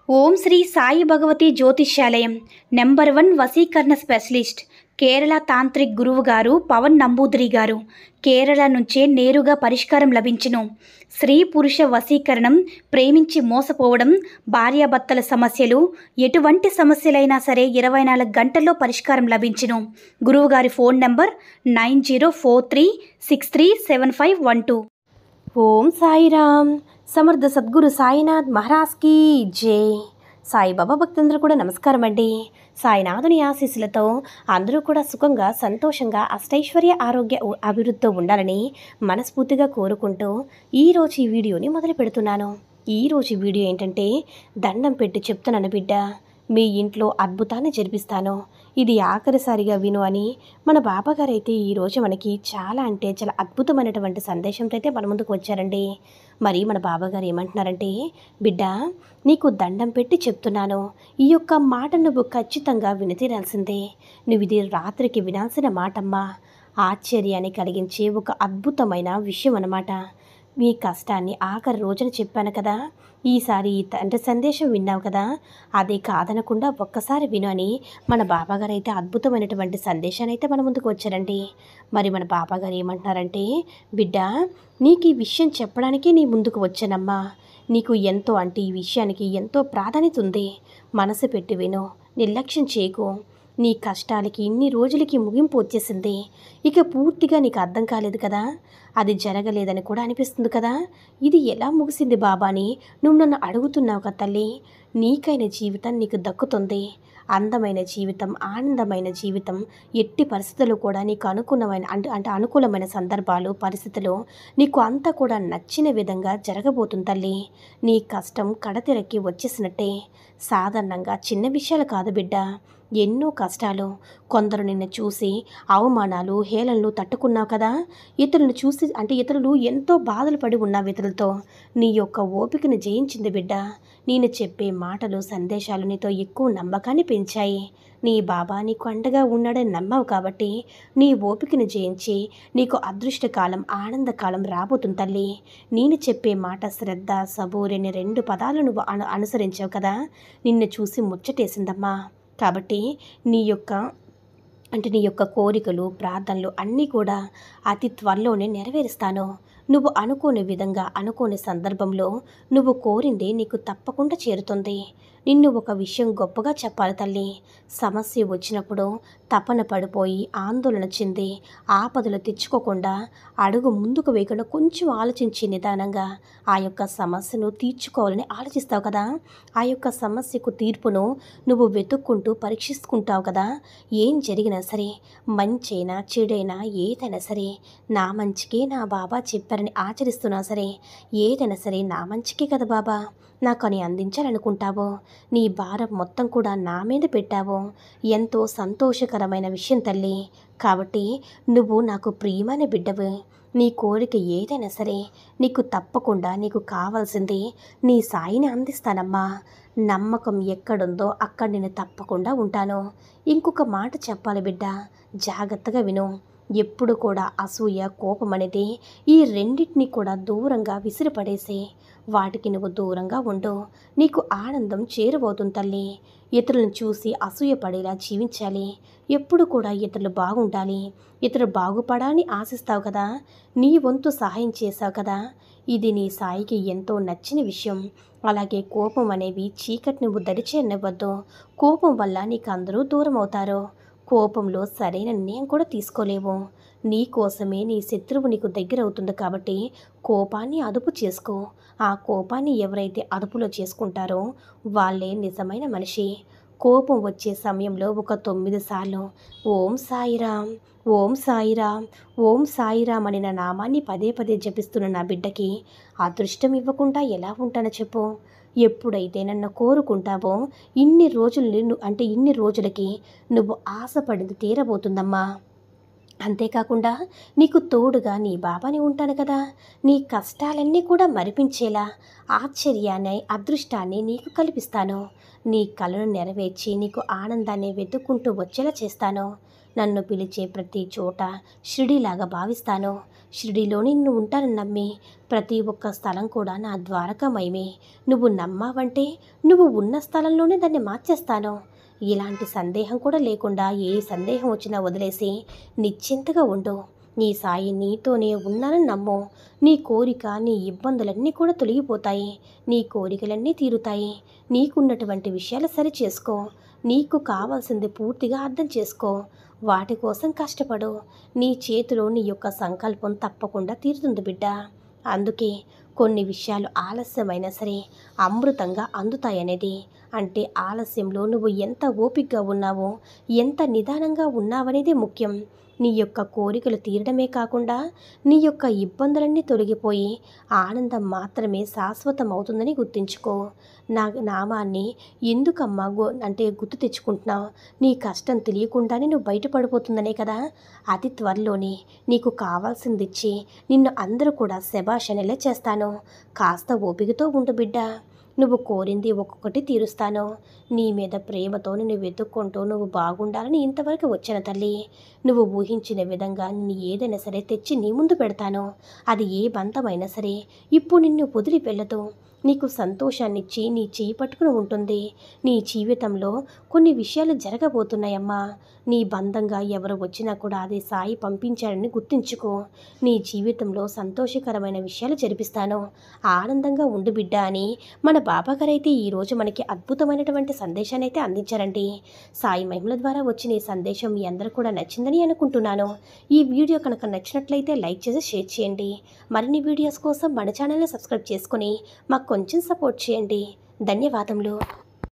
ఓం శ్రీ సాయి భగవతి జ్యోతిష్యాలయం నెంబర్ 1 వశీకరణ specialist Kerala tantric గురువు గారు పవన్ నంబూదిరి గారు. కేరళ నుంచే నేరుగా పరిష్కారం లభించును. స్త్రీ పురుష వశీకరణం, ప్రేమించి మోసపోవడం, భార్యాభర్తల సమస్యలు, ఎటువంటి సమస్యలైనా సరే 24 గంటల్లో పరిష్కారం లభించును. గురువుగారి ఫోన్ నంబర్ 9043637512. ఓం సాయిరామ్. సమర్థ సద్గురు సాయినాథ్ మహారాజ్ కీ జై. సాయిబాబా భక్తులందరూ కూడా నమస్కారం అండి. సాయినాథుని ఆశీస్సులతో అందరూ కూడా సుఖంగా, సంతోషంగా, అష్టైశ్వర్య, ఆరోగ్య అభివృద్ధితో ఉండాలని మనస్ఫూర్తిగా కోరుకుంటూ ఈరోజు ఈ వీడియోని మొదలు పెడుతున్నాను. ఈరోజు వీడియో ఏంటంటే, దండం పెట్టి చెప్తున్నాను బిడ్డ, మీ ఇంట్లో అద్భుతాన్ని జరిపిస్తాను, ఇది ఆఖరిసారిగా విను అని మన బాబాగారు అయితే ఈరోజు మనకి చాలా అద్భుతమైనటువంటి సందేశంతో అయితే మన ముందుకు వచ్చారండి. మరి మన బాబాగారు ఏమంటున్నారంటే, బిడ్డ నీకు దండం పెట్టి చెప్తున్నాను, ఈ యొక్క మాట నువ్వు ఖచ్చితంగా వినితీరాల్సిందే. నువ్వు ఇది రాత్రికి వినాల్సిన మాటమ్మా. ఆశ్చర్యాన్ని కలిగించే ఒక అద్భుతమైన విషయం అన్నమాట. మీ కష్టాన్ని ఆఖరి రోజున చెప్పాను కదా, ఈసారి ఈ తండ్రి సందేశం విన్నావు కదా, అదే కాదనకుండా ఒక్కసారి విను అని మన బాబాగారు అయితే అద్భుతమైనటువంటి సందేశాన్ని అయితే మన ముందుకు వచ్చారండి. మరి మన బాబాగారు ఏమంటున్నారంటే, బిడ్డ నీకు ఈ విషయం చెప్పడానికి నీ ముందుకు వచ్చానమ్మా. నీకు ఎంతో అంటే ఈ విషయానికి ఎంతో ప్రాధాన్యత ఉంది. మనసు పెట్టి విను, నిర్లక్ష్యం చేయకు. నీ కష్టాలకి ఇన్ని రోజులకి ముగింపు వచ్చేసింది. ఇక పూర్తిగా నీకు అర్థం కాలేదు కదా, అది జరగలేదని కూడా అనిపిస్తుంది కదా. ఇది ఎలా ముగిసింది బాబా అని నువ్వు నన్ను అడుగుతున్నావు కదా తల్లి. నీకైన జీవితం నీకు దక్కుతుంది. అందమైన జీవితం, ఆనందమైన జీవితం ఎట్టి పరిస్థితులు కూడా నీకు అనుకూలమైన సందర్భాలు, పరిస్థితులు నీకు అంతా కూడా నచ్చిన విధంగా జరగబోతుంది తల్లి. నీ కష్టం కడతెరక్కి వచ్చేసినట్టే. సాధారణంగా చిన్న విషయాలు కాదు బిడ్డ, ఎన్నో కష్టాలు. కొందరు నిన్ను చూసి అవమానాలు, హేళనలు తట్టుకున్నావు కదా. ఇతరులను చూసి ఇతరులు ఎంతో బాధలు పడి ఉన్నావు. ఇతరులతో నీ యొక్క ఓపికను జయించింది బిడ్డ. నేను చెప్పే మాటలు, సందేశాలు నీతో ఎక్కువ నమ్మకాన్ని పెంచాయి. నీ బాబా నీకు అండగా ఉన్నాడని నమ్మావు కాబట్టి నీ ఓపికను జయించి నీకు అదృష్టకాలం, ఆనందకాలం రాబోతుంది తల్లి. నేను చెప్పే మాట శ్రద్ధ, సబూరి అనే 2 పదాలు నువ్వు అనుసరించావు కదా, నిన్ను చూసి ముచ్చటేసిందమ్మా. కాబట్టి నీ యొక్క కోరికలు, ప్రార్థనలు అన్నీ కూడా అతి త్వరలోనే నెరవేరుస్తాను. నువ్వు అనుకోని విధంగా, అనుకోని సందర్భంలో నువ్వు కోరింది నీకు తప్పకుండా చేరుతుంది. నిన్ను ఒక విషయం గొప్పగా చెప్పాలి తల్లి. సమస్య వచ్చినప్పుడు తపన పడిపోయి ఆందోళన చెంది ఆపదలు తెచ్చుకోకుండా అడుగు ముందుకు వేయకుండా కొంచెం ఆలోచించి నిదానంగా ఆ యొక్క సమస్యను తీర్చుకోవాలని ఆలోచిస్తావు కదా. ఆ యొక్క సమస్యకు తీర్పును నువ్వు వెతుక్కుంటూ పరీక్షించుకుంటావు కదా. ఏం జరిగినా సరే, మంచైనా చెడైనా ఏదైనా సరే నా మంచికే నా బాబా చెప్పారని ఆచరిస్తున్నా సరే, ఏదైనా సరే నా మంచికే కదా బాబా నాకు అని అందించాలనుకుంటావో. నీ భారం మొత్తం కూడా నా మీద పెట్టావో. ఎంతో సంతోషకరమైన విషయం తల్లి. కాబట్టి నువ్వు నాకు ప్రియమైన బిడ్డవు. నీ కోరిక ఏదైనా సరే నీకు తప్పకుండా, నీకు కావాల్సింది నీ సాయిని అందిస్తానమ్మా. నమ్మకం ఎక్కడుందో అక్కడ నేను తప్పకుండా ఉంటాను. ఇంకొక మాట చెప్పాలి బిడ్డ, జాగ్రత్తగా విను. ఎప్పుడు కూడా అసూయ, కోపం అనేది ఈ రెండింటినీ కూడా దూరంగా విసిరిపడేసి వాటికి నువ్వు దూరంగా ఉండు. నీకు ఆనందం చేరువవుతుంది తల్లి. ఇతరులను చూసి అసూయ పడేలా జీవించాలి. ఎప్పుడు కూడా ఇతరులు బాగుండాలి, ఇతరులు బాగుపడాలని ఆశిస్తావు కదా. నీ వంతు సహాయం చేశావు కదా. ఇది నీ సాయికి ఎంతో నచ్చిన విషయం. అలాగే కోపం అనేవి చీకటి నువ్వు దరిచేయనివ్వద్దు. కోపం వల్ల నీకు అందరూ దూరం అవుతారు. కోపంలో సరైన నిర్ణయం కూడా తీసుకోలేవు. నీ కోసమే నీ శత్రువు నీకు దగ్గర అవుతుంది కాబట్టి కోపాన్ని అదుపు చేసుకో. ఆ కోపాన్ని ఎవరైతే అదుపులో చేసుకుంటారో వాళ్ళే నిజమైన మనిషి. కోపం వచ్చే సమయంలో ఒక 9 సార్లు ఓం సాయిరామ్, ఓం సాయిరామ్, ఓం సాయిరామ్ అని నా నామాన్ని పదే పదే జపిస్తున్న నా బిడ్డకి అదృష్టం ఇవ్వకుండా ఎలా ఉంటానో చెప్పు. ఎప్పుడైతే నన్ను కోరుకుంటావో ఇన్ని రోజులకి నువ్వు ఆశపడింది తీరబోతుందమ్మా. అంతేకాకుండా నీకు తోడుగా నీ బాబాని ఉంటాను కదా, నీ కష్టాలన్నీ కూడా మరిపించేలా ఆశ్చర్యాన్ని అదృష్టాన్ని నీకు కల్పిస్తాను. నీ కలను నెరవేర్చి నీకు ఆనందాన్ని వెతుక్కుంటూ వచ్చేలా చేస్తాను. నన్ను పిలిచే ప్రతి చోట షిరిడీలాగా భావిస్తాను. షిరిడీలో నిన్ను ఉంటానని నమ్మి ప్రతి ఒక్క స్థలం కూడా నా ద్వారకామయమే. నువ్వు నమ్మావంటే నువ్వు ఉన్న స్థలంలోనే దాన్ని మార్చేస్తాను. ఇలాంటి సందేహం కూడా లేకుండా ఏ సందేహం వచ్చినా వదిలేసి నిశ్చింతగా ఉండు. నీ సాయి నీతోనే ఉన్నానని నమ్ము. నీ కోరిక నీ ఇబ్బందులన్నీ కూడా తొలగిపోతాయి. నీ కోరికలన్నీ తీరుతాయి. నీకున్నటువంటి విషయాలు సరి చేసుకో. నీకు కావాల్సింది పూర్తిగా అర్థం చేసుకో. వాటి కోసం కష్టపడు. నీ చేతిలో నీ యొక్క సంకల్పం తప్పకుండా తీరుతుంది బిడ్డ. అందుకే కొన్ని విషయాలు ఆలస్యమైనా సరే అమృతంగా అందుతాయనేది. అంటే ఆలస్యంలో నువ్వు ఎంత ఓపికగా ఉన్నావో, ఎంత నిదానంగా ఉన్నావనేది ముఖ్యం. నీ యొక్క కోరికలు తీరడమే కాకుండా నీ యొక్క ఇబ్బందులన్నీ తొలగిపోయి ఆనందం మాత్రమే శాశ్వతం అవుతుందని గుర్తుంచుకో. నా నామాన్ని ఎందుకమ్మా గుర్తు తెచ్చుకుంటున్నావు? నీ కష్టం తెలియకుండానే నువ్వు బయటపడిపోతుందనే కదా. అతి త్వరలోనే నీకు కావాల్సింది ఇచ్చి నిన్ను అందరూ కూడా శభాష్ అనేలా చేస్తాను. కాస్త ఓపికతో ఉండు బిడ్డ. నువ్వు కోరింది ఒక్కొక్కటి తీరుస్తాను. నీ మీద ప్రేమతో నిన్ను వెతుక్కుంటూ నువ్వు బాగుండాలని ఇంతవరకు వచ్చిన తల్లి. నువ్వు ఊహించిన విధంగా నిన్ను ఏదైనా సరే తెచ్చి నీ ముందు పెడతాను. అది ఏ బంధమైనా సరే ఇప్పుడు నిన్ను వదిలి వెళ్ళదు. నీకు సంతోషాన్నిచ్చి నీ చేయి పట్టుకుని ఉంటుంది. నీ జీవితంలో కొన్ని విషయాలు జరగబోతున్నాయమ్మా. నీ బంధంగా ఎవరు వచ్చినా కూడా అది సాయి పంపించాడని గుర్తుంచుకో. నీ జీవితంలో సంతోషకరమైన విషయాలు జరిపిస్తాను. ఆనందంగా ఉండు బిడ్డ అని మన బాబాగారైతే ఈరోజు మనకి అద్భుతమైనటువంటి సందేశాన్ని అయితే అందించారండి. సాయి మహిమల ద్వారా వచ్చిన ఈ సందేశం మీ అందరూ కూడా నచ్చిందని అనుకుంటున్నాను. ఈ వీడియో కనుక నచ్చినట్లయితే లైక్ చేసి షేర్ చేయండి. మరిన్ని వీడియోస్ కోసం మన ఛానల్ని సబ్స్క్రైబ్ చేసుకొని మాకు కొంచెం సపోర్ట్ చేయండి. ధన్యవాదములు.